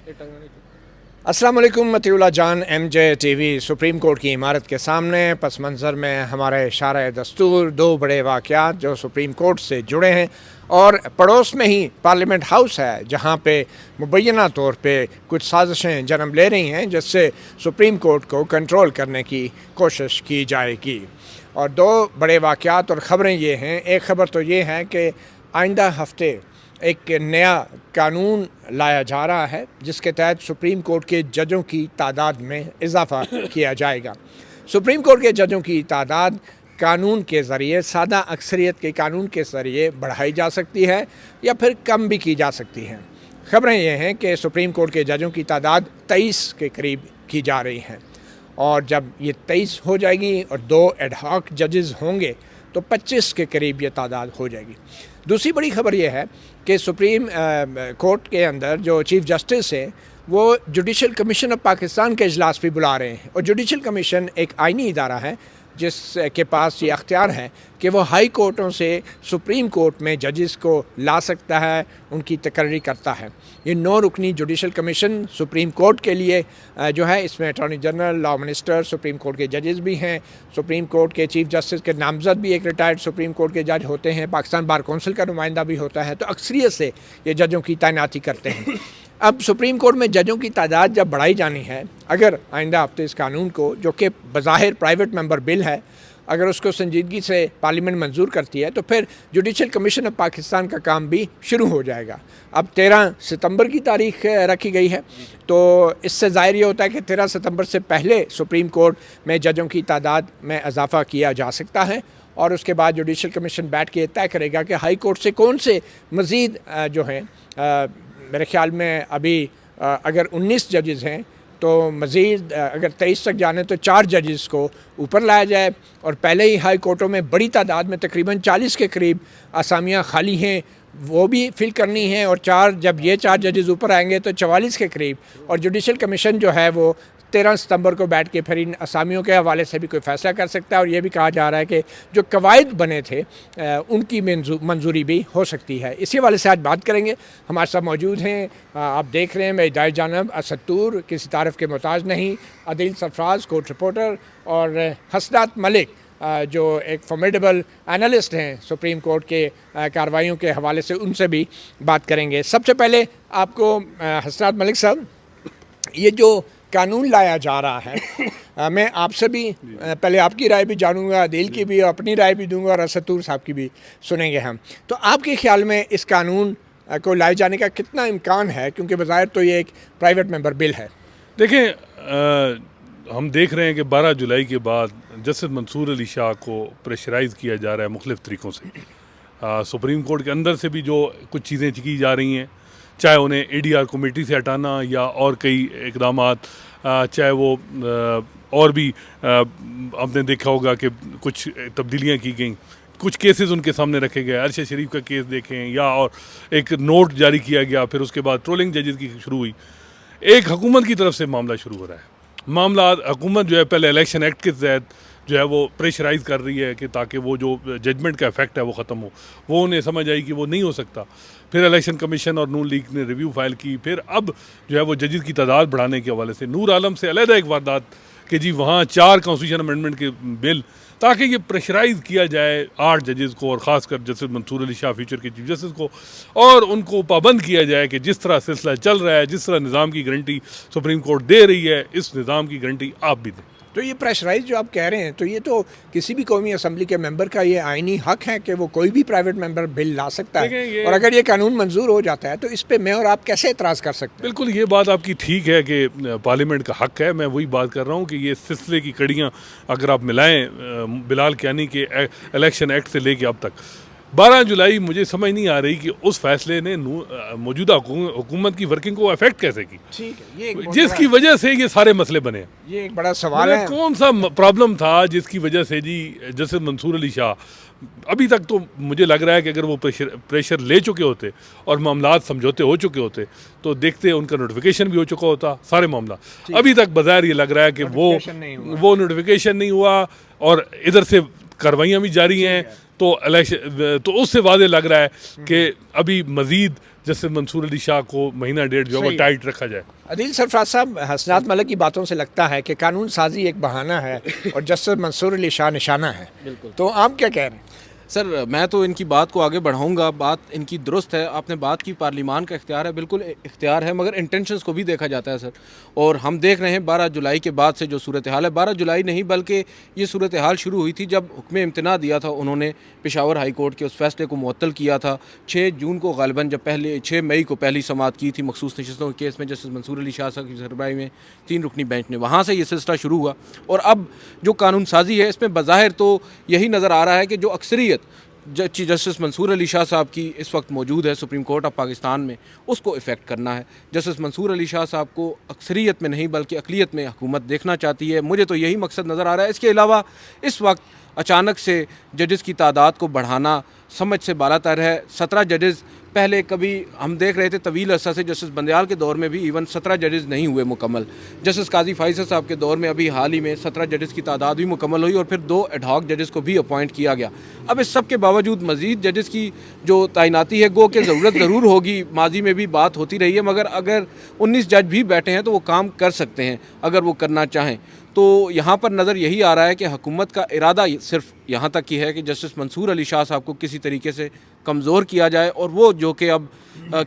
अस्सलाम वालेकुम मतीउल्लाह जान MJ TV सुप्रीम कोर्ट की इमारत के सामने पस मंज़र में हमारे इशारा दस्तूर दो बड़े वाक़यात जो सुप्रीम कोर्ट से जुड़े हैं और पड़ोस में ही पार्लियामेंट हाउस है जहां पे मुबैना तौर पे कुछ साजिशें जन्म ले रही हैं जिससे सुप्रीम कोर्ट को कंट्रोल करने की कोशिश की जाएगी। और दो बड़े वाक़यात और ख़बरें ये हैं। एक ख़बर तो ये है कि आइंदा हफ्ते एक नया कानून लाया जा रहा है जिसके तहत सुप्रीम कोर्ट के जजों की तादाद में इजाफ़ा किया जाएगा। सुप्रीम कोर्ट के जजों की तादाद कानून के ज़रिए, सादा अक्सरियत के कानून के ज़रिए बढ़ाई जा सकती है या फिर कम भी की जा सकती है। ख़बरें ये हैं कि सुप्रीम कोर्ट के जजों की तादाद 23 के करीब की जा रही हैं और जब ये 23 हो जाएगी और 2 एडहॉक जजेस होंगे तो 25 के करीब ये तादाद हो जाएगी। दूसरी बड़ी ख़बर यह है कि सुप्रीम कोर्ट के अंदर जो चीफ़ जस्टिस है वो जुडिशल कमीशन ऑफ पाकिस्तान के इजलास भी बुला रहे हैं और जुडिशल कमीशन एक आइनी इदारा है जिसके पास ये अख्तियार है कि वो हाई कोर्टों से सुप्रीम कोर्ट में जजेस को ला सकता है, उनकी तकर्री करता है। ये 9 रुकनी जुडिशल कमीशन सुप्रीम कोर्ट के लिए जो है, इसमें attorney general, law minister, supreme court के जजेस भी हैं, सुप्रीम कोर्ट के चीफ जस्टिस के नामज़द भी एक रिटायर्ड सुप्रीम कोर्ट के जज होते हैं, पाकिस्तान बार कौंसिल का नुमाइंदा भी होता है। तो अक्सरियत से ये जजों की तैनाती करते हैं। अब सुप्रीम कोर्ट में जजों की तादाद जब बढ़ाई जानी है, अगर आइंदा हफ्ते इस कानून को, जो कि बज़ाहिर प्राइवेट मेंबर बिल है, अगर उसको संजीदगी से पार्लियामेंट मंजूर करती है तो फिर जुडिशल कमीशन ऑफ पाकिस्तान का काम भी शुरू हो जाएगा। अब 13 सितंबर की तारीख रखी गई है, तो इससे ज़ाहिर ये होता है कि 13 सितंबर से पहले सुप्रीम कोर्ट में जजों की तादाद में इजाफ़ा किया जा सकता है और उसके बाद जुडिशल कमीशन बैठ के तय करेगा कि हाई कोर्ट से कौन से मज़ीद जो हैं, मेरे ख़्याल में अभी अगर 19 जजेस हैं तो मज़ीद अगर 23 तक जाने तो 4 जजेस को ऊपर लाया जाए और पहले ही हाई कोर्टों में बड़ी तादाद में तकरीबन 40 के करीब असामियाँ खाली हैं, वो भी फिल करनी है और जब ये 4 जजेस ऊपर आएंगे तो 44 के करीब। और जुडिशल कमीशन जो है वो 13 सितंबर को बैठ के फिर इन असामियों के हवाले से भी कोई फ़ैसला कर सकता है और ये भी कहा जा रहा है कि जो कवायद बने थे उनकी मंजूरी भी हो सकती है। इसी हवाले से आज बात करेंगे। हमारे साथ मौजूद हैं, आप देख रहे हैं, मैं दाएं जानब असदूर, किसी तारफ़ के मोहताज नहीं, अदील सरफराज कोर्ट रिपोर्टर, और हसनात मलिक जो एक फॉर्मिडेबल एनालिस्ट हैं सुप्रीम कोर्ट के कार्रवाइयों के हवाले से, उनसे भी बात करेंगे। सबसे पहले आपको हसनात मलिक साहब, ये जो कानून लाया जा रहा है मैं आपसे भी पहले आपकी राय भी जानूंगा, अदील की भी, अपनी राय भी दूंगा और असदूर साहब की भी सुनेंगे हम। तो आपके ख्याल में इस कानून को लाए जाने का कितना इम्कान है, क्योंकि बज़ाहिर तो ये एक प्राइवेट मेंबर बिल है? देखें, हम देख रहे हैं कि 12 जुलाई के बाद जस्टिस मंसूर अली शाह को प्रेशराइज़ किया जा रहा है मुख्तलिफ़ तरीक़ों से। सुप्रीम कोर्ट के अंदर से भी जो कुछ चीज़ें की जा रही हैं, चाहे उन्हें ADR कमेटी से हटाना या और कई इकदामात, चाहे वो और भी आपने देखा होगा कि कुछ तब्दीलियाँ की गई, कुछ केसेस उनके सामने रखे गए। अरशद शरीफ का केस देखें, या और एक नोट जारी किया गया, फिर उसके बाद ट्रोलिंग जजेस की शुरू हुई। एक हुकूमत की तरफ से मामला शुरू हो रहा है। मामला हुकूमत जो है पहले इलेक्शन एक्ट के तहत जो है वो प्रेशराइज़ कर रही है कि ताकि वो जो जजमेंट का इफेक्ट है वो ख़त्म हो, वो उन्हें समझ आई कि वो नहीं हो सकता। फिर इलेक्शन कमीशन और नून लीग ने रिव्यू फाइल की। फिर अब जो है वो जजेस की तादाद बढ़ाने के हवाले से नूर आलम से अलहदा एक वारदात कि जी वहाँ 4 कॉन्स्टिट्यूशन अमेंडमेंट के बिल, ताकि ये प्रेशराइज़ किया जाए 8 जजेस को और ख़ासकर जस्टिस मंसूर अली शाह फ्यूचर के चीफ जस्टिस को, और उनको पाबंद किया जाए कि जिस तरह सिलसिला चल रहा है, जिस तरह निज़ाम की गारंटी सुप्रीम कोर्ट दे रही है, इस निज़ाम की गारंटी आप भी दें। तो ये प्रेशराइज जो आप कह रहे हैं, तो ये तो किसी भी कौमी असम्बली के मेंबर का ये आइनी हक है कि वो कोई भी प्राइवेट मेंबर बिल ला सकता है, और अगर ये कानून मंजूर हो जाता है तो इस पे मैं और आप कैसे एतराज़ कर सकते हैं? बिल्कुल, ये बात आपकी ठीक है कि पार्लियामेंट का हक है। मैं वही बात कर रहा हूँ कि ये सिलसिले की कड़ियाँ अगर आप मिलाएं बिलाल कियानी के इलेक्शन एक्ट से लेके अब तक, 12 जुलाई मुझे समझ नहीं आ रही कि उस फैसले ने मौजूदा हुकूमत की वर्किंग को अफेक्ट कैसे की, ठीक है, ये जिसकी वजह से ये सारे मसले बने। ये एक बड़ा सवाल है। कौन सा प्रॉब्लम था जिसकी वजह से जी जैसे मंसूर अली शाह, अभी तक तो मुझे लग रहा है कि अगर वो प्रेशर ले चुके होते और मामलात समझौते हो चुके होते तो देखते उनका नोटिफिकेशन भी हो चुका होता सारे मामला। अभी तक बज़ाहिर ये लग रहा है कि वो नोटिफिकेशन नहीं हुआ और इधर से कार्रवाइयाँ भी जारी हैं। तो इलेक्शन तो उससे वादे लग रहा है कि अभी मजीद जस्टिस मंसूर अली शाह को महीना डेढ़ जो है वो टाइट रखा जाए। अदील सरफराज साहब, हसनात मलिक की बातों से लगता है कि कानून साजी एक बहाना है और जस्टिस मंसूर अली शाह निशाना है। बिल्कुल। तो आप क्या कह रहे हैं? सर, मैं तो इनकी बात को आगे बढ़ाऊंगा। बात इनकी दुरुस्त है, आपने बात की पार्लिमान का इख्तियार है, बिल्कुल इख्तियार है, मगर इंटेंशंस को भी देखा जाता है सर। और हम देख रहे हैं 12 जुलाई के बाद से जो सूरत हाल है, 12 जुलाई नहीं बल्कि ये सूरत हाल शुरू हुई थी जब हुक्म इम्तना दिया था उन्होंने, पेशावर हाई कोर्ट के उस फैसले को मुअत्तल किया था 6 जून को, गालिबन जब 6 मई को पहली समाअत की थी मखसूस नशस्तों के केस में जस्टिस मंसूर अली शाह साहब की सरबराही में 3 रुकनी बेंच ने, वहाँ से ये सिलसिला शुरू हुआ। और अब जो कानून साजी है इसमें बज़ाहिर तो यही नज़र आ रहा है कि जो अक्सरियत जस्टिस मंसूर अली शाह साहब की इस वक्त मौजूद है सुप्रीम कोर्ट ऑफ पाकिस्तान में, उसको इफ़ेक्ट करना है। जस्टिस मंसूर अली शाह साहब को अक्सरियत में नहीं बल्कि अक़लियत में हुकूमत देखना चाहती है। मुझे तो यही मकसद नज़र आ रहा है। इसके अलावा इस वक्त अचानक से जजेस की तादाद को बढ़ाना समझ से बालातर है। 17 जजेस पहले कभी हम देख रहे थे तवील अरसा से, जस्टिस बंदयाल के दौर में भी इवन 17 जजेस नहीं हुए मुकम्मल। जस्टिस काजी फैसल साहब के दौर में अभी हाल ही में 17 जजेस की तादाद भी मुकम्मल हुई और फिर 2 एडहॉक जजेस को भी अपॉइंट किया गया। अब इस सब के बावजूद मज़ीद जजेस की जो तैनाती है गो कि ज़रूरत ज़रूर होगी, माजी में भी बात होती रही है, मगर अगर 19 जज भी बैठे हैं तो वो काम कर सकते हैं अगर वो करना चाहें। तो यहाँ पर नज़र यही आ रहा है कि हुकूमत का इरादा सिर्फ यहाँ तक की है कि जस्टिस मंसूर अली शाह साहब को किसी तरीके से कमज़ोर किया जाए, और वो जो कि अब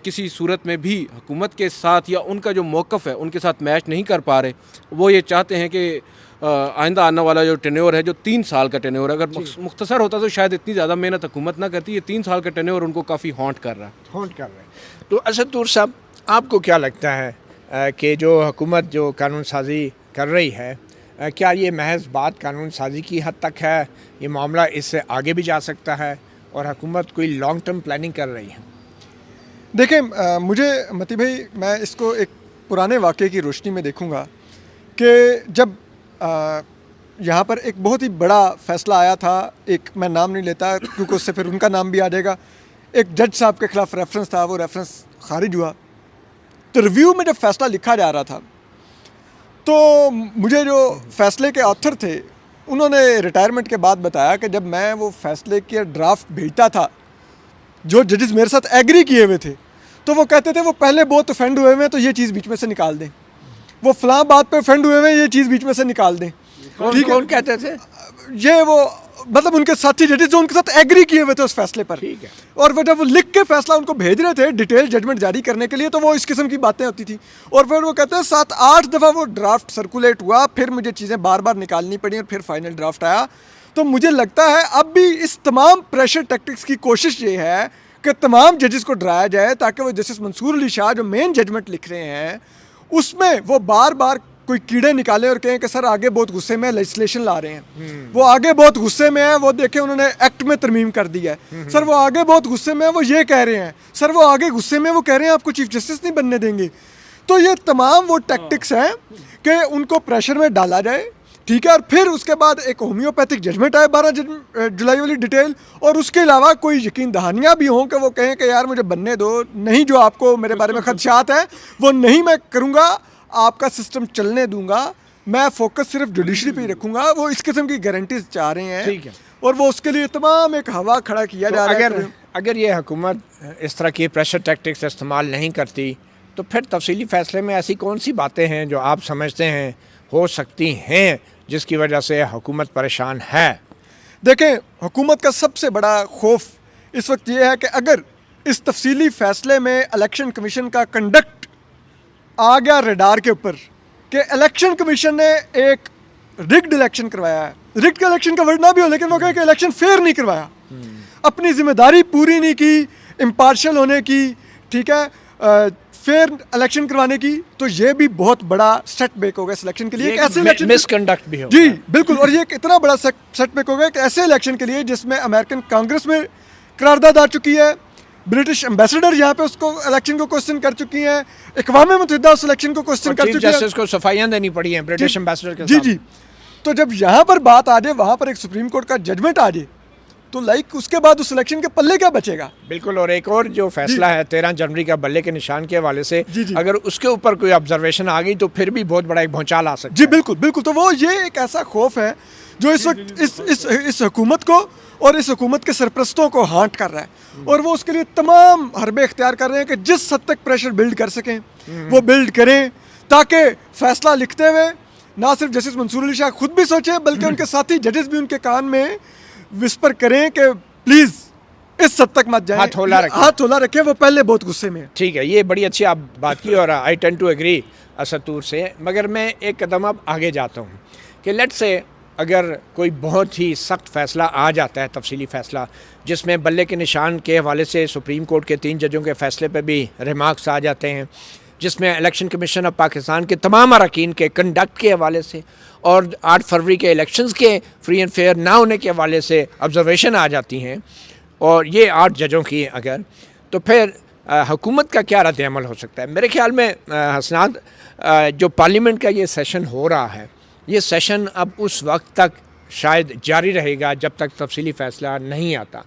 किसी सूरत में भी हुकूमत के साथ या उनका जो मौक़िफ़ है उनके साथ मैच नहीं कर पा रहे। वो ये चाहते हैं कि आइंदा आने वाला जो टेन्योर है, जो 3 साल का टेन्योर, अगर मुख्तसर होता तो शायद इतनी ज़्यादा मेहनत हुकूमत ना करती। ये 3 साल का टेन्योर उनको काफ़ी हॉन्ट कर रहा है। तो असदुर साहब, आपको क्या लगता है कि जो हुकूमत जो कानून साजी कर रही है, क्या ये महज बात कानून साजी की हद तक है, ये मामला इससे आगे भी जा सकता है और हुकूमत कोई लॉन्ग टर्म प्लानिंग कर रही है? देखिए, मुझे मती भाई, मैं इसको एक पुराने वाक़े की रोशनी में देखूंगा कि जब यहाँ पर एक बहुत ही बड़ा फ़ैसला आया था, एक मैं नाम नहीं लेता क्योंकि उससे फिर उनका नाम भी आ जाएगा, एक जज साहब के ख़िलाफ़ रेफरेंस था, वो रेफरेंस खारिज हुआ। तो रिव्यू में जब फ़ैसला लिखा जा रहा था तो मुझे जो फ़ैसले के ऑथर थे उन्होंने रिटायरमेंट के बाद बताया कि जब मैं वो फ़ैसले के ड्राफ्ट भेजता था, जो जजेस मेरे साथ एग्री किए हुए थे, तो वो कहते थे वो पहले बहुत ऑफेंड हुए हुए हैं तो ये चीज़ बीच में से निकाल दें, वो फ़लाँ बात पे ऑफेंड हुए हुए हैं, ये चीज़ बीच में से निकाल दें। ठीक है, कौन कहते थे? ये वो मतलब उनके साथी जजेस जो उनके साथ एग्री किए हुए थे उस फैसले पर। ठीक है। और वो जब वो लिख के फैसला उनको भेज रहे थे डिटेल जजमेंट जारी करने के लिए, तो वो इस किस्म की बातें होती थी। और फिर वो कहते हैं 7-8 दफ़ा वो ड्राफ्ट सर्कुलेट हुआ, फिर मुझे चीज़ें बार बार निकालनी पड़ी और फिर फाइनल ड्राफ्ट आया। तो मुझे लगता है अब भी इस तमाम प्रेशर टैक्टिक्स की कोशिश ये है कि तमाम जजेस को डराया जाए ताकि वो जस्टिस मंसूर अली शाह जो मेन जजमेंट लिख रहे हैं उसमें वो बार बार कोई कीड़े निकालें और कहें कि सर आगे बहुत गुस्से में लेजिस्लेशन ला रहे हैं, वो आगे बहुत गुस्से में है, वो देखें उन्होंने एक्ट में तरमीम कर दिया है, सर वो आगे बहुत गुस्से में है, वो ये कह रहे हैं, सर वो आगे गुस्से में वो कह रहे हैं आपको चीफ जस्टिस नहीं बनने देंगे। तो ये तमाम वो टैक्टिक्स हैं कि उनको प्रेशर में डाला जाए, ठीक है। और फिर उसके बाद एक होम्योपैथिक जजमेंट आए 12 जुलाई वाली डिटेल, और उसके अलावा कोई यकीन दहानियाँ भी हों कि वो कहें कि यार मुझे बनने दो, नहीं जो आपको मेरे बारे में खदशात हैं वो नहीं मैं करूँगा, आपका सिस्टम चलने दूंगा, मैं फोकस सिर्फ जुडिशरी पे ही रखूँगा। वो इस किस्म की गारंटीज चाह रहे हैं। ठीक है। और वो उसके लिए तमाम एक हवा खड़ा किया जा रहा है। अगर ये हुकूमत इस तरह की प्रेशर टैक्टिक्स इस्तेमाल नहीं करती तो फिर तफसीली फ़ैसले में ऐसी कौन सी बातें हैं जो आप समझते हैं हो सकती हैं जिसकी वजह से हुकूमत परेशान है? देखें, हुकूमत का सबसे बड़ा खौफ इस वक्त ये है कि अगर इस तफसीली फ़ैसले में इलेक्शन कमीशन का कंडक्ट आ गया रडार के ऊपर कि इलेक्शन कमीशन ने एक रिग्ड इलेक्शन करवाया है, रिग्ड इलेक्शन का वर्ड ना भी हो लेकिन वो कहे कि इलेक्शन फेयर नहीं करवाया, अपनी जिम्मेदारी पूरी नहीं की इम्पार्शल होने की, ठीक है, फेयर इलेक्शन करवाने की, तो ये भी बहुत बड़ा सेटबैक होगा इस इलेक्शन के लिए। ऐसे इलेक्शन मिसकंडक्ट भी होगा। जी बिल्कुल, और ये एक इतना बड़ा सेटबैक होगा कि ऐसे इलेक्शन के लिए जिसमें अमेरिकन कांग्रेस में करारदाद आ चुकी है, ब्रिटिश एम्बेसडर यहाँ पे उसको इलेक्शन को क्वेश्चन कर चुकी हैं, अक़वाम मुत्तहिदा उस इलेक्शन को क्वेश्चन कर चुकी है, जस्टिस को सफाइयाँ देनी पड़ी हैं ब्रिटिश एम्बेसडर के जी। तो जब यहाँ पर बात आ जाए, वहाँ पर एक सुप्रीम कोर्ट का जजमेंट आ जाए तो लाइक उसके बाद उस सिलेक्शन के पल्ले क्या बचेगा? बिल्कुल। और एक और जो फैसला है 13 जनवरी का बल्ले के निशान के हवाले से, जी, जी। अगर उसके ऊपर कोई ऑब्जर्वेशन आ गई तो फिर भी बहुत बड़ा एक भूचाल आ सकता जी है। बिल्कुल बिल्कुल। तो वो ये एक ऐसा खौफ है जो इस वक्त इस हुकूमत को और इस हुकूमत के सरप्रस्तों को हांट कर रहा है, और वो उसके लिए तमाम हरबे इख्तियार कर रहे हैं कि जिस हद तक प्रेशर बिल्ड कर सकें वो बिल्ड करें, ताकि फैसला लिखते हुए ना सिर्फ जस्टिस मंसूर अली शाह खुद भी सोचें बल्कि उनके साथी जजेस भी उनके कान में विस्पर करें कि प्लीज़ इस हद तक मत जाएं, हाथ होला रखें। हाथ होला रखें, वो पहले बहुत गुस्से में है। ठीक है, ये बड़ी अच्छी आप बात की और आई टेंड टू एग्री असतूर से। मगर मैं एक कदम अब आगे जाता हूँ कि लेट्स से अगर कोई बहुत ही सख्त फ़ैसला आ जाता है, तफसीली फ़ैसला, जिसमें बल्ले के निशान के हवाले से सुप्रीम कोर्ट के 3 जजों के फ़ैसले पर भी रिमार्क्स आ जाते हैं, जिसमें इलेक्शन कमीशन ऑफ पाकिस्तान के तमाम अरकान के कंडक्ट के हवाले से और 8 फरवरी के इलेक्शंस के फ्री एंड फेयर ना होने के हवाले से ऑब्जर्वेशन आ जाती हैं, और ये 8 जजों की अगर, तो फिर हुकूमत का क्या रद्द-ए-अमल हो सकता है? मेरे ख्याल में हसनात, जो पार्लियामेंट का ये सेशन हो रहा है, ये सेशन अब उस वक्त तक शायद जारी रहेगा जब तक तफसीली फ़ैसला नहीं आता।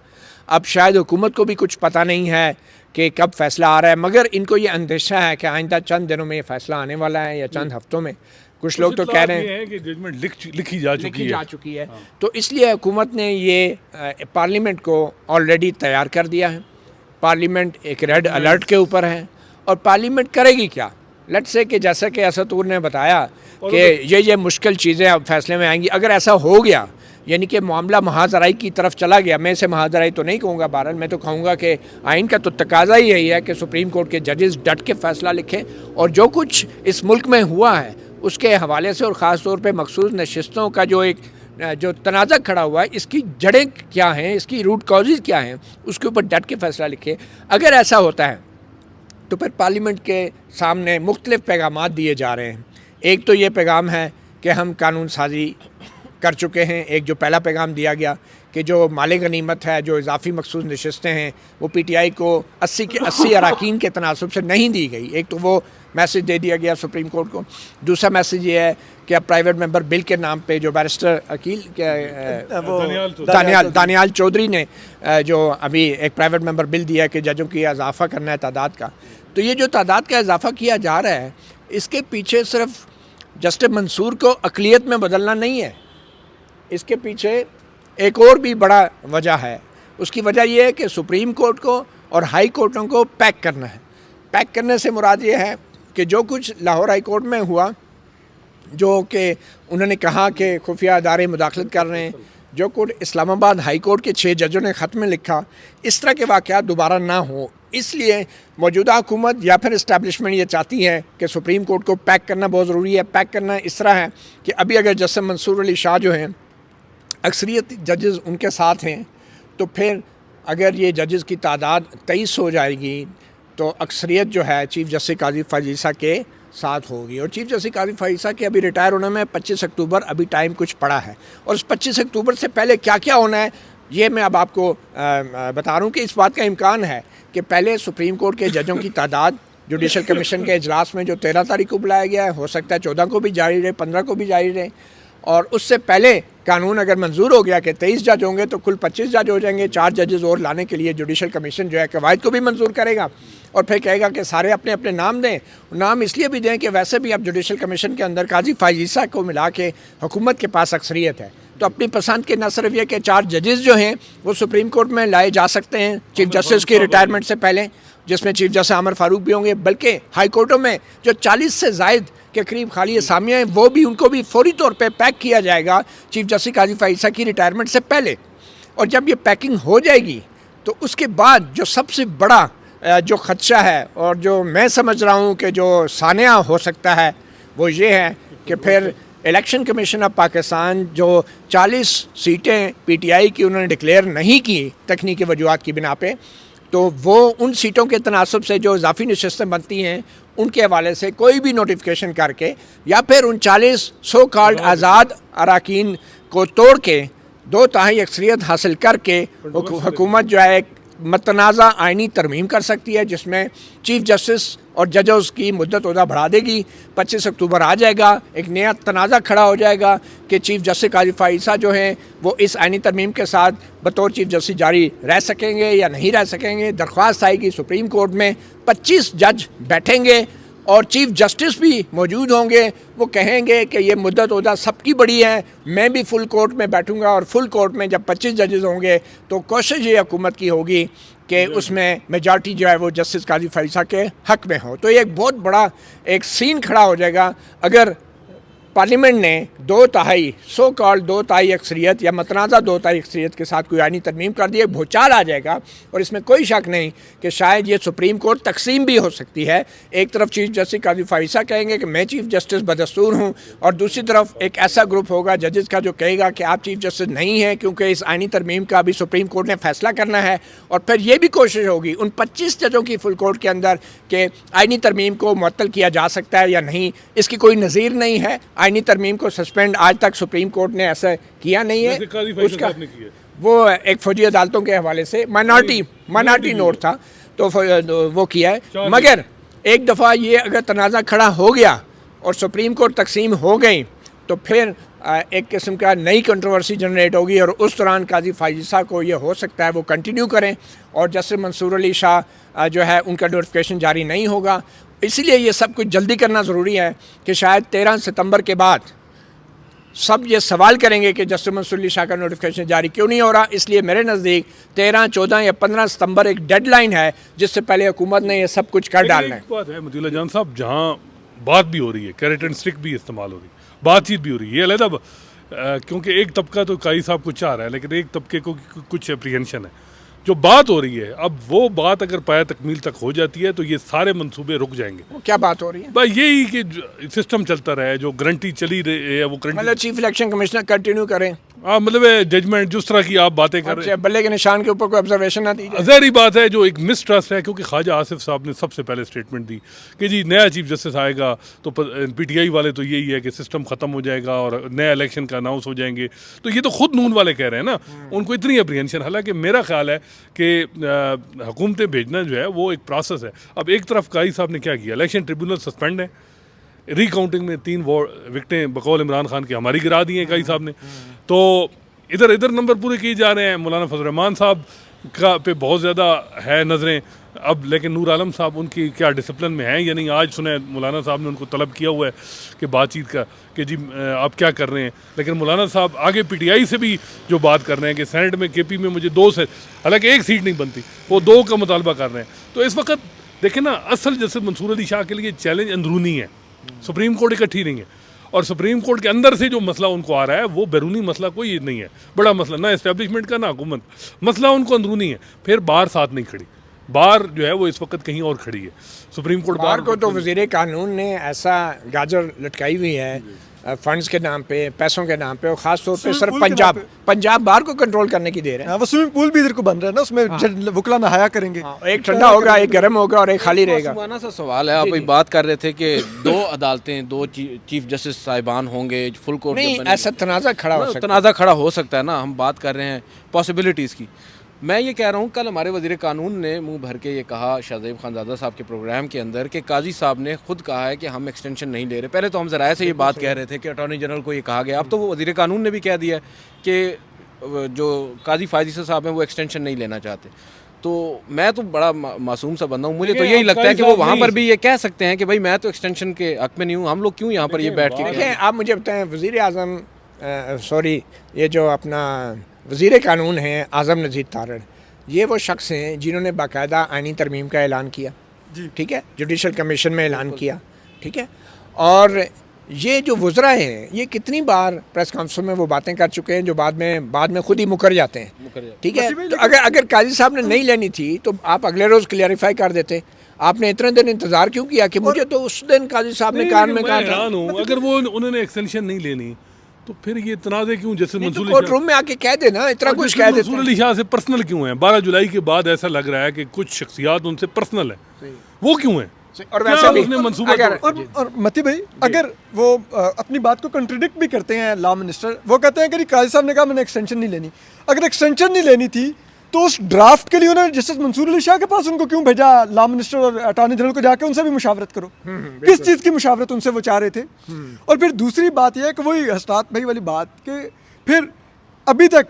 अब शायद हुकूमत को भी कुछ पता नहीं है कि कब फ़ैसला आ रहा है, मगर इनको ये अंदेशा है कि आइंदा चंद दिनों में ये फ़ैसला आने वाला है या चंद हफ्तों में। कुछ लोग तो कह रहे हैं कि जजमेंट लिखी जा चुकी है। तो इसलिए हुकूमत ने ये पार्लियामेंट को ऑलरेडी तैयार कर दिया है। पार्लियामेंट एक रेड अलर्ट के ऊपर है, और पार्लियामेंट करेगी क्या? लेट्स से कि जैसा कि असतूर ने बताया कि ये मुश्किल चीज़ें अब फैसले में आएंगी। अगर ऐसा हो गया, यानी कि मामला महाजराई की तरफ चला गया, मैं इसे महाजराई तो नहीं कहूँगा, बहरहाल मैं तो कहूँगा कि आइन का तो तकाजा ही यही है कि सुप्रीम कोर्ट के जजेस डट के फ़ैसला लिखें, और जो कुछ इस मुल्क में हुआ है उसके हवाले से, और ख़ास तौर पे मखसूस नशिस्तों का जो तनाज़ा खड़ा हुआ है, इसकी जड़ें क्या हैं, इसकी रूट कॉजेज़ क्या हैं, उसके ऊपर डट के फ़ैसला लिखे। अगर ऐसा होता है तो फिर पार्लियामेंट के सामने मुख्तलिफ़ पैगामात दिए जा रहे हैं। एक तो ये पैगाम है कि हम कानून साजी कर चुके हैं। एक जो पहला पैगाम दिया गया कि जो माले गनीमत है, जो इजाफी मखसूस नशिस्तें हैं, वो PTI को 80 के 80 अरकान के तनासब से नहीं दी गई। एक तो वो मैसेज दे दिया गया सुप्रीम कोर्ट को। दूसरा मैसेज ये है कि अब प्राइवेट मेंबर बिल के नाम पे जो बैरिस्टर अकील दानियाल चौधरी ने जो अभी एक प्राइवेट मेंबर बिल दिया कि जजों की इजाफ़ा करना है तादाद का, तो ये जो तादाद का इजाफ़ा किया जा रहा है, इसके पीछे सिर्फ जस्टिस मंसूर को अक़लियत में बदलना नहीं है, इसके पीछे एक और भी बड़ा वजह है। उसकी वजह यह है कि सुप्रीम कोर्ट को और हाई कोर्टों को पैक करना है। पैक करने से मुराद ये है कि जो कुछ लाहौर हाई कोर्ट में हुआ, जो कि उन्होंने कहा कि खुफिया अदारे मुदाखलत कर रहे हैं, जो कुछ इस्लामाबाद हाई कोर्ट के 6 जजों ने ख़त में लिखा, इस तरह के वाक़यात दोबारा ना हो, इसलिए मौजूदा हुकूमत या फिर इस्टेब्लिशमेंट ये चाहती है कि सुप्रीम कोर्ट को पैक करना बहुत ज़रूरी है। पैक करना इस तरह है कि अभी अगर जस्टिस मंसूर अली शाह जो हैं, अक्सरियत जजेस उनके साथ हैं, तो फिर अगर ये जजेस की तादाद 23 हो जाएगी तो अक्सरियत जो है चीफ़ जस्टिस काजी फ़ायज़ के साथ होगी। और चीफ़ जस्टिस काजी फ़ायज़ के अभी रिटायर होने में 25 अक्टूबर अभी टाइम कुछ पड़ा है, और इस 25 अक्टूबर से पहले क्या क्या होना है ये मैं अब आपको बता रहा हूँ कि इस बात का इम्कान है कि पहले सुप्रीम कोर्ट के जजों की तादाद जुडिशल कमीशन के इजलास में जो 13 तारीख को बुलाया गया है, हो सकता है 14 को भी जारी रहे, 15 को भी जारी रहे, और उससे पहले कानून अगर मंजूर हो गया कि 23 जज होंगे तो कुल 25 जज हो जाएंगे। 4 जजेस और लाने के लिए जुडिशल कमीशन जो है कवायद को भी मंजूर करेगा, और फिर कहेगा कि सारे अपने अपने नाम दें। नाम इसलिए भी दें कि वैसे भी अब जुडिशल कमीशन के अंदर काजी फ़ायज़ को मिला के हुकूमत के पास अक्सरियत है, तो अपनी पसंद के न सिर्फ ये कि 4 जजेस जो हैं वो सुप्रीम कोर्ट में लाए जा सकते हैं चीफ जस्टिस की रिटायरमेंट से पहले, जिसमें चीफ जस्टिस आमर फारूक भी होंगे, बल्कि हाई कोर्टों में जो 40 से ज़ायद के करीब खाली असामियाँ हैं वो भी, उनको भी फौरी तौर पे पैक किया जाएगा चीफ जस्टिस काजी फ़ायज़ की रिटायरमेंट से पहले। और जब ये पैकिंग हो जाएगी तो उसके बाद जो सबसे बड़ा जो ख़दशा है और जो मैं समझ रहा हूँ कि जो सानिया हो सकता है वो ये है कि फिर इलेक्शन कमीशन ऑफ पाकिस्तान जो 40 सीटें PTI की उन्होंने डिक्लेयर नहीं की तकनीकी वजूहात की बिना पे, तो वो उन सीटों के तनासब से जो इजाफी नशिस्तें बनती हैं उनके हवाले से कोई भी नोटिफिकेशन करके या फिर उन 40 सो कॉल्ड आज़ाद अरकान को तोड़ के 2 तिहाई अक्सरियत हासिल करके हुकूमत जो है मतनाज़ा आइनी तरमीम कर सकती है, जिसमें चीफ जस्टिस और जजेस की मुद्दत उदा बढ़ा देगी। 25 अक्टूबर आ जाएगा, एक नया तनाज़ा खड़ा हो जाएगा कि चीफ जस्टिस काजी फ़ाइज़ा जो हैं वो इस आइनी तरमीम के साथ बतौर चीफ जस्टिस जारी रह सकेंगे या नहीं रह सकेंगे। दरख्वास्त आएगी सुप्रीम कोर्ट में, 25 जज बैठेंगे और चीफ जस्टिस भी मौजूद होंगे। वो कहेंगे कि ये मुद्दत उदा सबकी बड़ी है, मैं भी फुल कोर्ट में बैठूंगा, और फुल कोर्ट में जब 25 जजेस होंगे तो कोशिश ये हुकूमत की होगी कि उसमें मेजॉरिटी जो है वो जस्टिस काजी फ़ाइज़ा के हक़ में हो। तो ये एक बहुत बड़ा एक सीन खड़ा हो जाएगा अगर पार्लियामेंट ने 2/3 सो कॉल्ड 2/3 अक्सरियत या मतनाज़ा 2/3 अक्सरियत के साथ कोई आइनी तरमीम कर दी। भूचाल आ जाएगा और इसमें कोई शक नहीं कि शायद ये सुप्रीम कोर्ट तकसीम भी हो सकती है। एक तरफ चीफ जस्टिस काजी फ़ाइज़ा कहेंगे कि मैं चीफ जस्टिस बदस्तूर हूँ, और दूसरी तरफ एक ऐसा ग्रुप होगा जजेस का जो कहेगा कि आप चीफ जस्टिस नहीं हैं, क्योंकि इस आइनी तरमीम का अभी सुप्रीम कोर्ट ने फैसला करना है। और फिर ये भी कोशिश होगी उन 25 जजों की फुल कोर्ट के अंदर कि आइनी तरमीम को मुअत्तल किया जा सकता है या नहीं। इसकी कोई नज़ीर नहीं है। आइनी तरमीम को सस्पेंड आज तक सुप्रीम कोर्ट ने ऐसा किया नहीं है। उसका वो एक फौजी अदालतों के हवाले से माइनॉरिटी नोट था तो वो किया है। मगर एक दफ़ा ये अगर तनाज़ा खड़ा हो गया और सुप्रीम कोर्ट तकसीम हो गई तो फिर एक किस्म का नई कंट्रोवर्सी जनरेट होगी, और उस दौरान काजी फ़ाइज़ा को ये हो सकता है वो कंटिन्यू करें और जस्टिस मंसूर अली शाह जो है उनका नोटिफिकेशन जारी नहीं होगा। इसीलिए ये सब कुछ जल्दी करना ज़रूरी है कि शायद 13 सितंबर के बाद सब ये सवाल करेंगे कि जस्टिस मंसूर अली शाह का नोटिफिकेशन जारी क्यों नहीं हो रहा। इसलिए मेरे नज़दीक 13, 14 या 15 सितंबर एक डेडलाइन है जिससे पहले हुकूमत ने ये सब कुछ कर डालना है। एक बात है मतीउल्लाह जान साहब, जहाँ बात भी हो रही है, कैरेट एंड स्टिक भी इस्तेमाल हो रही है, बातचीत भी हो रही है, ये अलग क्योंकि एक तबका तो काजी साहब को चाह रहा है लेकिन एक तबके को कुछ एप्रीहेंशन है। जो बात हो रही है, अब वो बात अगर पाया तकमील तक हो जाती है तो ये सारे मंसूबे रुक जाएंगे। क्या बात हो रही है? भाई यही कि सिस्टम चलता रहे, जो गारंटी चली रही है वो मतलब चीफ इलेक्शन कमिश्नर कंटिन्यू करें। हाँ, मतलब जजमेंट जिस तरह की आप बातें कर रहे हैं, बल्ले के निशान के ऊपर कोई ऑब्जर्वेशन ना दी। ज़ाहिर बात है जो एक मिसट्रस्ट है, क्योंकि ख्वाजा आसिफ साहब ने सबसे पहले स्टेटमेंट दी कि जी नया चीफ जस्टिस आएगा तो PTI वाले तो यही है कि सिस्टम ख़त्म हो जाएगा और नया इलेक्शन का अनाउंस हो जाएंगे। तो ये तो खुद नून वाले कह रहे हैं ना, उनको इतनी अप्रीहेंशन। हालांकि मेरा ख्याल है कि हुकूमतें भेजना जो है वो एक प्रोसेस है। अब एक तरफ काजी साहब ने क्या किया, इलेक्शन ट्रिब्यूनल सस्पेंड है, रिकाउंटिंग में 3 विकटें बकौल इमरान खान की हमारी गिरा दी हैं काजी साहब ने। तो इधर नंबर पूरे किए जा रहे हैं। मौलाना फजल रहमान साहब का पे बहुत ज़्यादा है नज़रें अब, लेकिन नूर आलम साहब उनकी क्या डिसिप्लिन में हैं या नहीं। आज सुने मौलाना साहब ने उनको तलब किया हुआ है कि बातचीत का कि जी आप क्या कर रहे हैं। लेकिन मौलाना साहब आगे PTI से भी जो बात कर रहे हैं कि सेनेट में KP में मुझे 2 से, हालांकि 1 सीट नहीं बनती, वो 2 का मुतालबा कर रहे हैं। तो इस वक्त देखें ना, असल जस्टिस मंसूर अली शाह के लिए चैलेंज अंदरूनी है, सुप्रीम कोर्ट इकट्ठी नहीं है। और सुप्रीम कोर्ट के अंदर से जो मसला उनको आ रहा है वो बैरूनी मसला कोई नहीं है, बड़ा मसला ना इस्टेब्लिशमेंट का ना हुकूमत, मसला उनको अंदरूनी है। फिर बार साथ नहीं खड़ी, बार जो है वो इस वक्त कहीं और खड़ी है। सुप्रीम कोर्ट बार को तो वज़ीर कानून ने ऐसा गाजर लटकाई हुई है फंड्स के नाम पे, पैसों के नाम पे, और ख़ास तौर पे सिर्फ पंजाब बार को कंट्रोल करने की दे रहे हैं। वो स्विमिंग पूल भी इधर को बन रहा है ना, उसमें वकला नहाया करेंगे। एक ठंडा होगा, एक गर्म होगा और एक खाली रहेगा। मासूमाना सा सवाल है, आप अभी बात कर रहे थे कि 2 अदालतें, 2 चीफ जस्टिस साहिबान होंगे, फुल कोर्ट नहीं, ऐसा तनाज़ा खड़ा हो सकता है। तनाज़ा खड़ा हो सकता है ना, हम बात कर रहे हैं पॉसिबिलिटीज़ की। मैं ये कह रहा हूँ, कल हमारे वज़ीर कानून ने मुंह भर के ये कहा शाहज़ेब खानज़ादा साहब के प्रोग्राम के अंदर कि काजी साहब ने खुद कहा है कि हम एक्सटेंशन नहीं ले रहे। पहले तो हम ज़राए से ये बात कह रहे थे कि अटॉर्नी जनरल को ये कहा गया, अब तो वो वज़ीर कानून ने भी कह दिया कि जो काजी फ़ाइज़ा साहब हैं वो एक्सटेंशन नहीं लेना चाहते। तो मैं तो बड़ा मासूम सा बंदा हूँ, मुझे तो यही लगता है कि वो वहाँ पर भी ये कह सकते हैं कि भाई मैं तो एक्सटेंशन के हक़ में नहीं हूँ, हम लोग क्यों यहाँ पर ये बैठ के। आप मुझे बताएं, वज़ीर आज़म सॉरी ये जो अपना वज़ीर कानून हैं आज़म नज़ीर तारड़, ये वो शख्स हैं जिन्होंने बाकायदा आइनी तरमीम का ऐलान किया, ठीक है, जुडिशल कमीशन में ऐलान किया, ठीक है। और ये जो वज़रा हैं ये कितनी बार प्रेस कॉन्फ्रेंस में वो बातें कर चुके हैं जो बाद में खुद ही मुकर जाते हैं, ठीक है। तो अगर काजी साहब ने नहीं लेनी थी तो आप अगले रोज़ क्लियरिफाई कर देते। आपने इतने दिन इंतज़ार क्यों किया कि मुझे तो उस दिन काजी साहब ने कान में कहा था। अगर वो उन्होंने एक्सटेंशन नहीं लेनी तो फिर ये तनाज़े क्यों, जैसे मंसूर कोर्ट रूम में आके कह देना, इतना कुछ कह देते। मंसूर अली शाह से पर्सनल क्यों है? 12 जुलाई के बाद ऐसा लग रहा है कि कुछ शख्सियात उनसे पर्सनल है, वो क्यों है? और वैसे भी और मती भाई अगर वो अपनी बात को कंट्रडिक्ट भी करते हैं लॉ मिनिस्टर, वो कहते हैं कि काजी साहब ने कहा मैंने एक्सटेंशन नहीं लेनी। अगर एक्सटेंशन नहीं लेनी थी तो उस ड्राफ्ट के लिए उन्होंने जस्टिस मंसूर अली शाह के पास उनको क्यों भेजा, लॉ मिनिस्टर और अटॉर्नी जनरल को जाके उनसे भी मुशावरत करो? किस चीज़ की मुशावरत उनसे वो चाह रहे थे? और फिर दूसरी बात यह है कि वही हसनात भाई वाली बात कि फिर अभी तक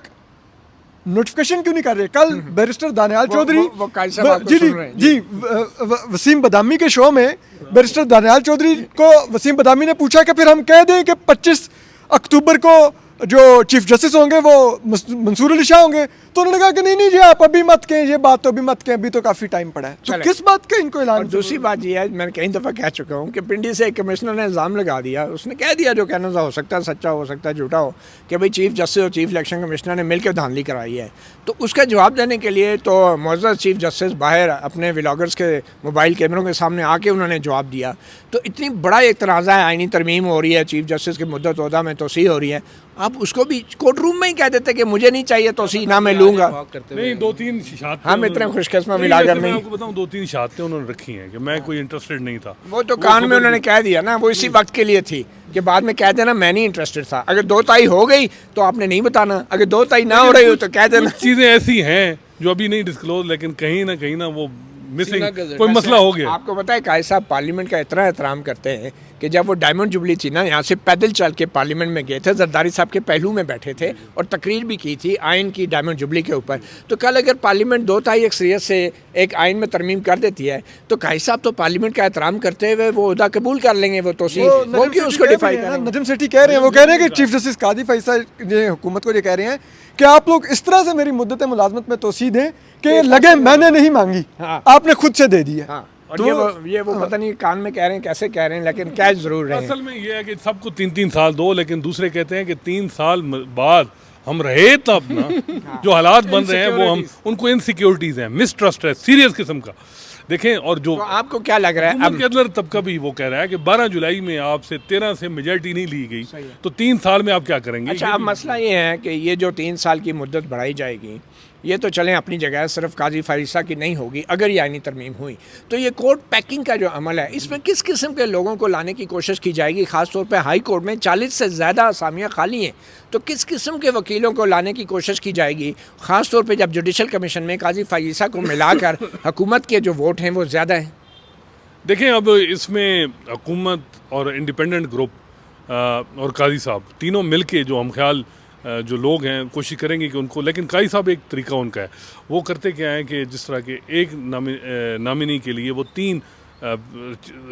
नोटिफिकेशन क्यों नहीं कर रहे? कल बैरिस्टर दानियाल चौधरी वो काजी साहब आपको जी सुन जी रहे हैं। जी वसीम बदामी के शो में बैरिस्टर दानियाल चौधरी को वसीम बदामी ने पूछा कि फिर हम कह दें कि 25 अक्टूबर को जो चीफ जस्टिस होंगे वो मंसूर अली शाह होंगे, तो उन्होंने कहा कि नहीं नहीं जी आप अभी मत कहें, ये बात तो अभी मत कहें, अभी तो काफ़ी टाइम पड़ा है। तो चलें। किस बात का इनको और ऐलान? दूसरी बात यह है, मैंने कई दफ़ा कह चुका हूँ कि पिंडी से एक कमिश्नर ने इल्ज़ाम लगा दिया, उसने कह दिया जो कहना था, हो सकता है सच्चा हो सकता है झूठा हो, कि भाई चीफ जस्टिस और चीफ इलेक्शन कमिश्नर ने मिलकर धांधली कराई है। तो उसका जवाब देने के लिए तो मुअज़्ज़ज़ चीफ जस्टिस बाहर अपने व्लॉगर्स के मोबाइल कैमरों के सामने आके उन्होंने जवाब दिया। तो इतनी बड़ा एक तनाज़ा है, आइनी तरमीम हो रही है, चीफ जस्टिस की मुद्दत ओहदा में तोसी हो रही है, आप उसको भी कोर्ट रूम में ही कह देते कि मुझे नहीं चाहिए तोसी, ना मैं लूँगा। नहीं, 2-3 शहादतें हम इतने उन्होंने- खुशकिस्मत नहीं, व्लॉगर वैसे मैं नहीं। आपको बताऊं 2-3 शहादतें उन्होंने रखी हैं कि मैं कोई इंटरेस्टेड नहीं था। वो तो कान में खबर उन्होंने कह दिया ना, वो इसी वक्त के लिए थी कि बाद में कह देना मैं नहीं इंटरेस्टेड था। अगर 2 ताई हो गई तो आपने नहीं बताना, अगर 2 ताई ना हो रही हो तो कह देना। कुछ चीज़ें ऐसी हैं जो अभी नहीं डिस्क्लोज, लेकिन कहीं ना वो मिसिंग कोई मसला हो गया। आपको पता है काजी साहब पार्लियामेंट का इतना एहतराम करते हैं कि जब वो डायमंड जुबली थी ना, यहाँ से पैदल चल के पार्लियामेंट में गए थे, जरदारी साहब के पहलू में बैठे थे और तकरीर भी की थी आइन की डायमंड जुबली के ऊपर। तो कल अगर पार्लियामेंट 2 ताई अक्सरियत से एक आइन में तरमीम कर देती है तो काजी साहब तो पार्लियामेंट का एहतराम करते हुए वो उहदा कबूल कर लेंगे। वो तो वो क्यों उसको डिफाई करेंगे? नजम सेठी कह रहे हैं, वो कह रहे हैं कि चीफ जस्टिस कादी फैसला ये हुकूमत को ये कह रहे हैं कि आप लोग इस तरह से मेरी मुद्दत मुलाजमत में तोसी दें कि लगे मैंने नहीं मांगी, हाँ। आपने खुद से दे दी है। हाँ, और तो- ये वो पता नहीं कान में कह रहे हैं कैसे कह रहे हैं, लेकिन कह जरूर रहे हैं। असल में ये है कि सबको 3-3 साल दो, लेकिन दूसरे कहते हैं कि 3 साल बाद हम रहे तब ना जो हालात बन रहे हैं वो हम उनको इनसिक्योरिटीज़ हैं, मिसट्रस्ट है सीरियस किस्म का। देखें, और जो तो आपको क्या लग रहा है हुकूमत के अंदर तबका भी वो कह रहा है कि 12 जुलाई में आपसे 13 से मेजॉरिटी नहीं ली गई, तो 3 साल में आप क्या करेंगे? अच्छा, अब मसला ये है कि ये जो 3 साल की मुद्दत बढ़ाई जाएगी, ये तो चलें अपनी जगह, सिर्फ काजी फारिसा की नहीं होगी अगर ये आइनी तरमीम हुई। तो ये कोर्ट पैकिंग का जो अमल है, इसमें किस किस्म के लोगों को लाने की कोशिश की जाएगी? ख़ास तौर पे हाई कोर्ट में 40 से ज़्यादा असामियाँ खाली हैं, तो किस किस्म के वकीलों को लाने की कोशिश की जाएगी? ख़ास तौर पे जब जुडिशल कमीशन में काजी फारिसा को मिलाकर हुकूमत के जो वोट हैं वो ज़्यादा हैं। देखें, अब इसमें हुकूमत और इंडिपेंडेंट ग्रुप और काजी साहब तीनों मिलके जो हम ख्याल जो लोग हैं कोशिश करेंगे कि उनको, लेकिन काजी साहब एक तरीका उनका है, वो करते क्या है कि जिस तरह के एक नामिनी के लिए वो 3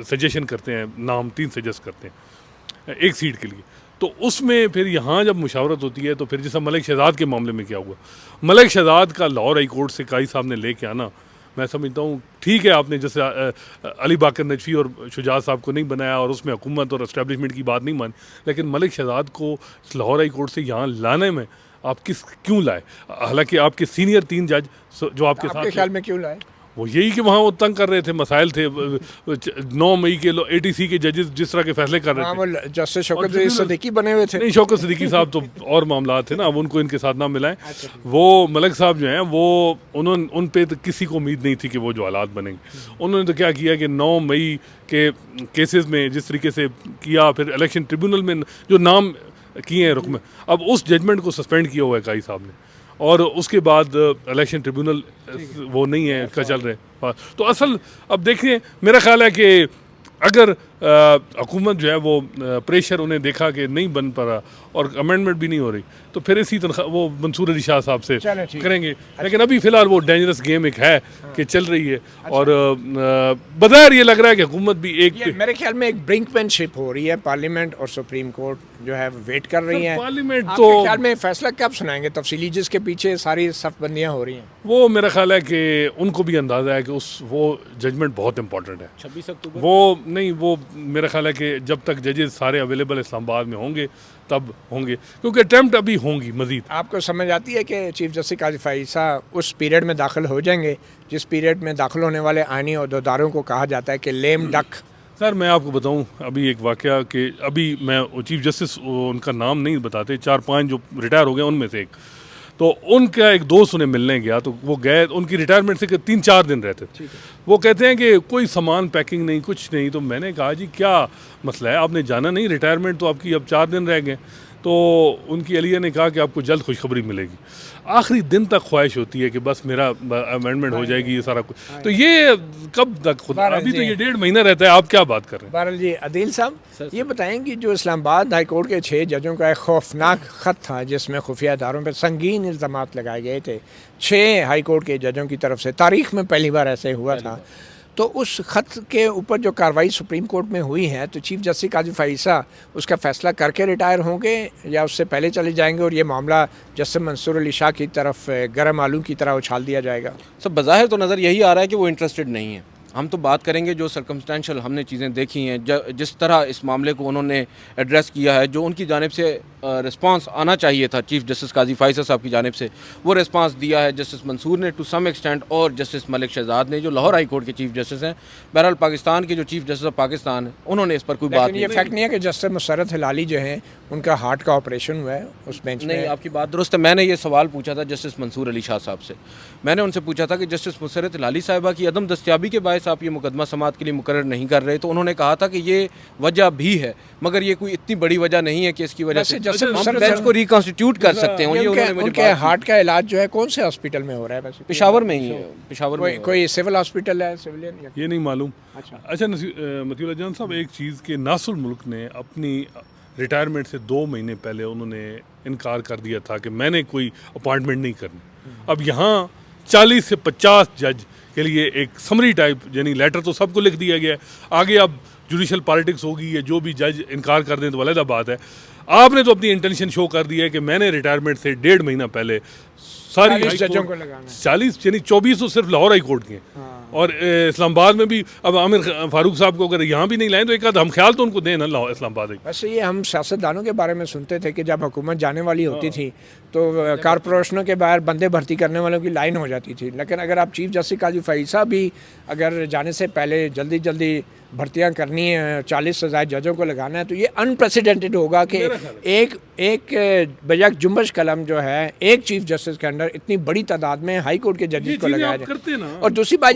सजेशन करते हैं, नाम 3 सजेस्ट करते हैं एक सीट के लिए। तो उसमें फिर यहाँ जब मुशावरत होती है तो फिर जैसा मलिक शहजाद के मामले में क्या हुआ, मलिक शहजाद का लाहौर हाई कोर्ट से काजी साहब ने लेके आना, मैं समझता हूँ ठीक है, आपने जैसे अली बाकर नजफी और शुजात साहब को नहीं बनाया और उसमें हुकूमत और एस्टेब्लिशमेंट की बात नहीं मानी, लेकिन मलिक शहजाद को लाहौर हाई कोर्ट से यहाँ लाने में आप क्यों लाए? हालांकि आपके सीनियर 3 जज जो आपके आपके साथ ख्याल में क्यों लाए? वो यही कि वहाँ वो तंग कर रहे थे, मसाइल थे, 9 मई के ATC के जजेस जिस तरह के फैसले कर रहे हाँ, थे। वो जस्टिस शौकत सिद्दीकी बने हुए थे। नहीं, शौकत सिद्दीकी साहब तो और मामला थे ना, अब उनको इनके साथ ना मिलाएं। वो मलिक साहब जो हैं वो उन पे तो किसी को उम्मीद नहीं थी कि वो जो हालात बनेंगे। उन्होंने तो क्या किया कि 9 मई के केसेस में जिस तरीके से किया, फिर इलेक्शन ट्रिब्यूनल में जो नाम किए हैं रुकम, अब उस जजमेंट को सस्पेंड किया हुआ है काजी साहब ने, और उसके बाद इलेक्शन ट्रिब्यूनल वो नहीं है इसका चल रहे। तो असल अब देखिए, मेरा ख्याल है कि अगर हुकूमत जो है वो प्रेशर उन्हें देखा कि नहीं बन पा रहा और अमेंडमेंट भी नहीं हो रही, तो फिर इसी तनख्वाह वो मंसूर अली शाह साहब से करेंगे। लेकिन अभी फ़िलहाल वो डेंजरस गेम एक है कि चल रही है, और बज़ाहिर ये लग रहा है कि हुकूमत भी एक मेरे ख्याल में एक ब्रिंकमैनशिप हो रही है। पार्लियामेंट और सुप्रीम कोर्ट जो है वेट कर रही हैं। पार्लियामेंट आपके तो ख्याल में फैसला कब सुनाएंगे तफसीली, जिसके पीछे सारी सफबंदियाँ हो रही हैं? वो मेरा ख्याल है कि उनको भी अंदाज़ा है कि वो जजमेंट बहुत इंपॉर्टेंट है। 26 अक्टूबर वो नहीं, वो मेरा ख्याल है कि जब तक जजेस सारे अवेलेबल इस्लामाबाद में होंगे तब होंगे, क्योंकि अटैम्प्ट अभी होंगी मज़ीद। आपको समझ आती है कि चीफ जस्टिस काजी फारिसा उस पीरियड में दाखिल हो जाएंगे जिस पीरियड में दाखिल होने वाले आइनी अहदेदारों को कहा जाता है कि लेम डक? सर, मैं आपको बताऊं अभी एक वाक़या कि अभी मैं चीफ जस्टिस उनका नाम नहीं बताते, 4-5 जो रिटायर हो गए उनमें से एक, तो उनका एक दोस्त उन्हें मिलने गया, तो वो गए, उनकी रिटायरमेंट से 3-4 दिन रहते थे। वो कहते हैं कि कोई सामान पैकिंग नहीं, कुछ नहीं। तो मैंने कहा जी क्या मसला है, आपने जाना नहीं, रिटायरमेंट तो आपकी अब 4 दिन रह गए। तो उनकी अहलिया ने कहा कि आपको जल्द खुशखबरी मिलेगी। आखिरी दिन तक ख्वाहिश होती है कि बस मेरा अमेंडमेंट हो जाएगी, ये सारा कुछ। तो ये कब तक खुद, अभी तो ये 1.5 महीना रहता है, आप क्या बात कर रहे हैं? बहरहाल जी, अदील साहब ये बताएं कि जो इस्लामाबाद हाई कोर्ट के 6 जजों का एक खौफनाक ख़त था जिसमें खुफिया इदारों पर संगीन इल्ज़ामात लगाए गए थे 6 हाई कोर्ट के जजों की तरफ से, तारीख़ में पहली बार ऐसे हुआ था, तो उस ख़त के ऊपर जो कार्रवाई सुप्रीम कोर्ट में हुई है, तो चीफ जस्टिस काज़ी फ़ाइसा उसका फ़ैसला करके रिटायर होंगे या उससे पहले चले जाएंगे और ये मामला जस्टिस मंसूर अली शाह की तरफ गर्म आलू की तरह उछाल दिया जाएगा? सब बज़ाहिर तो नज़र यही आ रहा है कि वो इंटरेस्टेड नहीं है। हम तो बात करेंगे जो सर्कमस्टेंशियल हमने चीज़ें देखी हैं, जिस तरह इस मामले को उन्होंने एड्रेस किया है, जो उनकी जानिब से रिस्पांस आना चाहिए था चीफ जस्टिस काजी फ़ाइसा साहब की जानिब से, वो रिस्पांस दिया है जस्टिस मंसूर ने टू सम एक्सटेंट और जस्टिस मलिक शहजाद ने जो लाहौर हाई कोर्ट के चीफ जस्टिस हैं। बहरहाल पाकिस्तान के जो चीफ जस्टिस ऑफ पाकिस्तान है उन्होंने इस पर कोई बात ये फैक्ट नहीं है कि जस्टिस मुसर्रत हिलाली जो हैं उनका हार्ट का ऑपरेशन हुआ है उस बेंच में? नहीं, आपकी बात दुरुस्त है। मैंने ये सवाल पूछा था जस्टिस मंसूर अली शाह साहब से। मैंने उनसे पूछा था कि जस्टिस मुसर्रत हिलाली साहिबा की अदम दस्तियाबी के बायस आप ये मुकदमा समाअत के लिए मुकर्रर नहीं कर रहे, तो उन्होंने कहा था कि ये वजह भी है, मगर ये कोई इतनी बड़ी वजह नहीं है कि इसकी वजह से हम बेंच को रिकॉन्स्टिट्यूट कर सकते हैं। उनके हार्ट का इलाज जो है कौन से हॉस्पिटल में हो रहा है? वैसे पेशावर में ही है। पेशावर में कोई सिविल हॉस्पिटल है, सिविलियन? ये नहीं मालूम। अच्छा मतीउल्लाह जान साहब, एक चीज़ के नासुल मुल्क ने अपनी रिटायरमेंट से 2 महीने पहले उन्होंने इनकार कर दिया था कि मैंने कोई अपॉइंटमेंट नहीं करनी। अब यहाँ 40 से 50 जज के लिए एक समरी टाइप यानी लेटर तो सबको लिख दिया गया है। आगे अब जुडिशल पॉलिटिक्स होगी, या जो भी जज इनकार कर दें तो अलग बात है। आपने तो अपनी इंटेंशन शो कर दी है कि मैंने रिटायरमेंट से 1.5 महीना पहले सारी 40 जजों को लगाना है। 40 यानी 24 तो सिर्फ लाहौर हाई कोर्ट के हैं। और इस्लामाबाद में भी अब आमिर फारूक साहब को अगर यहाँ भी नहीं लाएं तो एक आध हम ख्याल तो उनको दें ना इस्लामाबाद। वैसे ये हम सियासतदानों के बारे में सुनते थे कि जब हुकूमत जाने वाली होती थी तो कारपोरेशनों के बाहर बंदे भर्ती करने वालों की लाइन हो जाती थी, लेकिन अगर आप चीफ जस्टिस काजी फ़ाइसा भी अगर जाने से पहले जल्दी जल्दी भर्तियाँ करनी है, 40 से ज़ायद जजों को लगाना है, तो ये अनप्रेसिडेंटेड होगा कि एक बजाक जुम्बश कलम जो है एक चीफ जस्टिस के अंडर इतनी बड़ी तादाद में हाई कोर्ट के जजेस को लगाया जाए। और दूसरी बात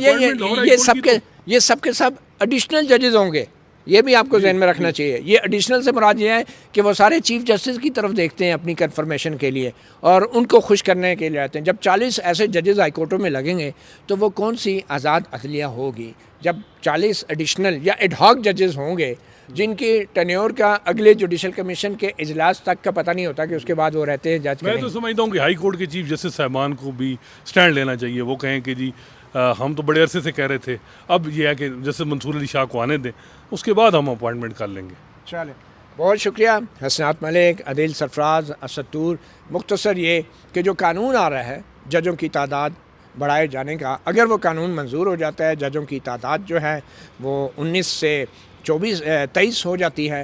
ये सबके सब एडिशनल जजेस होंगे, ये भी आपको जहन में रखना चाहिए। ये एडिशनल से मुराद ये है कि वो सारे चीफ जस्टिस की तरफ देखते हैं अपनी कन्फर्मेशन के लिए और उनको खुश करने के लिए आते हैं। जब 40 ऐसे जजेस हाई कोर्टों में लगेंगे तो वो कौन सी आज़ाद अदलिया होगी? जब 40 एडिशनल या एडहॉक जजेस होंगे जिनकी टेन्योर का अगले जुडिशल कमीशन के इजलास तक का पता नहीं होता कि उसके बाद वो रहते हैं जज। मैं तो समझता हूँ कि हाई कोर्ट के चीफ जस्टिस साहबान को भी स्टैंड लेना चाहिए। वो कहें कि जी हम तो बड़े अरसे से कह रहे थे, अब ये है कि जस्टिस मंसूर अली शाह को आने दें, उसके बाद हम अपॉइंटमेंट कर लेंगे। चले, बहुत शुक्रिया हसनात मलिक, अदील सरफराज, असदूर। मुख्तसर ये कि जो कानून आ रहा है जजों की तादाद बढ़ाए जाने का, अगर वो कानून मंजूर हो जाता है, जजों की तादाद जो है वो 19 से 23 हो जाती है,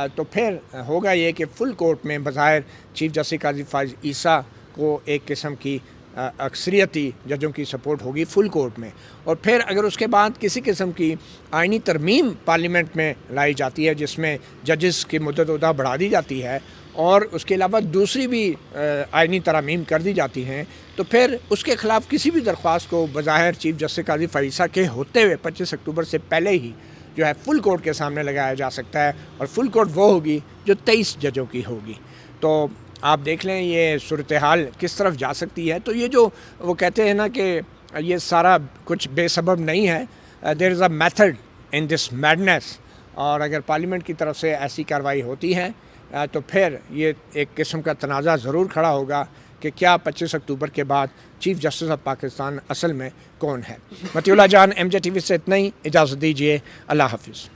तो फिर होगा ये कि फुल कोर्ट में बज़ाहिर चीफ जस्टिस काजी फ़ाइसा को एक किस्म की अक्सरियती जजों की सपोर्ट होगी फुल कोर्ट में। और फिर अगर उसके बाद किसी किस्म की आइनी तरमीम पार्लियामेंट में लाई जाती है जिसमें जजेस की मुद्दत उदा बढ़ा दी जाती है और उसके अलावा दूसरी भी आइनी तरमीम कर दी जाती हैं, तो फिर उसके ख़िलाफ़ किसी भी दरख्वास्त को बज़ाहिर चीफ जस्टिस काजी फ़ाइसा के होते हुए 25 अक्टूबर से पहले ही जो है फुल कोर्ट के सामने लगाया जा सकता है। और फुल कोर्ट वो होगी जो 23 जजों की होगी। तो आप देख लें ये सूरत हाल किस तरफ जा सकती है। तो ये जो वो कहते हैं ना कि ये सारा कुछ बेसबब नहीं है, there is a method in this madness. और अगर पार्लियामेंट की तरफ से ऐसी कार्रवाई होती है तो फिर ये एक किस्म का तनाज़ा ज़रूर खड़ा होगा कि क्या 25 अक्टूबर के बाद चीफ जस्टिस ऑफ पाकिस्तान असल में कौन है। मतीउल्लाह जान, MJ TV से इतना ही, इजाज़त दीजिए, अल्लाह हाफिज़।